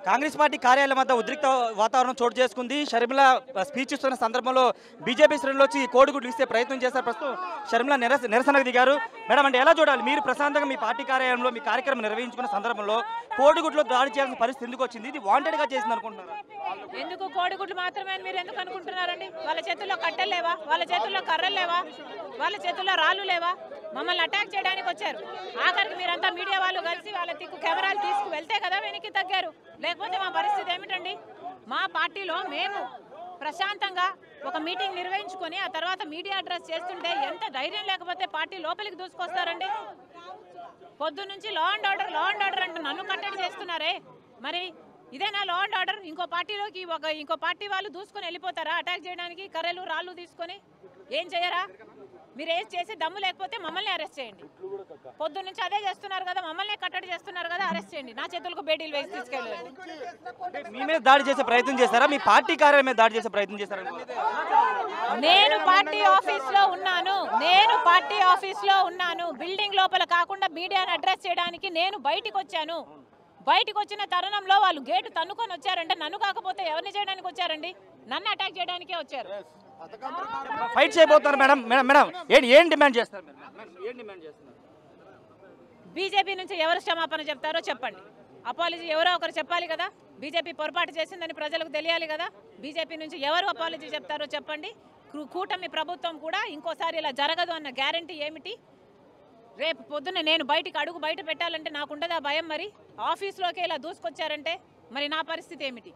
Congress party కార్యాలయం వద్ద ఉద్రిక్త వాతావరణం చోటు చేసుకుంది. షర్మిల స్పీచ్ ఇస్తున్న సందర్భంలో బీజేపీ శ్రేణులు వచ్చి కోడిగుడ్లు ఇస్తే ప్రయత్నం చేశారు. ప్రస్తుతం షర్మిల నిరసనకు దిగారు. మేడం, అంటే ఎలా చూడాలి? మీరు ప్రశాంతంగా మీ పార్టీ కార్యాలయంలో మీ కార్యక్రమం నిర్వహించుకున్న సందర్భంలో కోడిగుడ్లో దాడి చేయాల్సిన పరిస్థితి ఎందుకు వచ్చింది? ఇది వాంటెడ్ గా చేసింది అనుకుంటున్నారు? ఎందుకు కోడిగుడ్లు మాత్రమే మీరు ఎందుకు అనుకుంటున్నారండి? వాళ్ళ చేతుల్లో కట్టెలు లేవా? వాళ్ళ చేతుల్లో కర్రలు లేవా? వాళ్ళ చేతుల్లో రాళ్ళు లేవా? మమ్మల్ని అటాక్ చేయడానికి వచ్చారు. ఆఖరికి మీరంతా మీడియా వాళ్ళు కలిసి వాళ్ళ తిక్కు కెమెరాలు తీసుకు వెళ్తే కదా వెనక్కి తగ్గారు. లేకపోతే మా పరిస్థితి ఏమిటండి? మా పార్టీలో మేము ప్రశాంతంగా ఒక మీటింగ్ నిర్వహించుకొని ఆ తర్వాత మీడియా అడ్రస్ చేస్తుంటే ఎంత ధైర్యం లేకపోతే పార్టీ లోపలికి దూసుకొస్తారండి? పొద్దున్నుంచి లా అండ్ ఆర్డర్ అంటూ నన్ను కట్టడి చేస్తున్నారే, మరి ఇదేనా లా అండ్ ఆర్డర్? ఇంకో పార్టీలోకి ఇంకో పార్టీ వాళ్ళు దూసుకొని వెళ్ళిపోతారా అటాక్ చేయడానికి? కర్రలు రాళ్ళు తీసుకొని ఏం చేయరా? మీరు ఏం చేసే దమ్ము లేకపోతే మమ్మల్ని అరెస్ట్ చేయండి. పొద్దున్న నుంచి అదే చేస్తున్నారు కదా, మమ్మల్ని కట్టడి చేస్తున్నారు కదా, అరెస్ట్ చేయండి. నా చేతులకు బేడీలు వేసి తీసుకెళ్ళండి. మీ మీద దాడి చేసే ప్రయత్నం చేస్తారా? మీ పార్టీ కార్యాలయం మీద దాడి చేసే ప్రయత్నం చేస్తారా? నేను పార్టీ ఆఫీస్ లో ఉన్నాను. బిల్డింగ్ లోపల కాకుండా మీడియాను అడ్రస్ చేయడానికి నేను బయటికి వచ్చాను. బయటికి వచ్చిన తరుణంలో వాళ్ళు గేటు తన్నుకొని వచ్చారంటే నన్ను కాకపోతే ఎవరిని చేయడానికి వచ్చారండి? నన్ను అటాక్ చేయడానికే వచ్చారు. ఫైట్ చేయబోతున్నారు మేడం. మేడం ఏం డిమాండ్ చేస్తారు? బీజేపీ నుంచి ఎవరు క్షమాపణ చెప్తారో చెప్పండి. అపాలజీ ఎవరో ఒకరు చెప్పాలి కదా. బీజేపీ పొరపాటు చేసిందని ప్రజలకు తెలియాలి కదా. బీజేపీ నుంచి ఎవరు అపాలజీ చెప్తారో చెప్పండి. కూటమి ప్రభుత్వం కూడా ఇంకోసారి ఇలా జరగదు అన్న గ్యారంటీ ఏమిటి? రేపు పొద్దున్న నేను బయట పెట్టాలంటే నాకుండదా భయం? మరి ఆఫీస్లోకి ఇలా దూసుకొచ్చారంటే మరి నా పరిస్థితి ఏమిటి?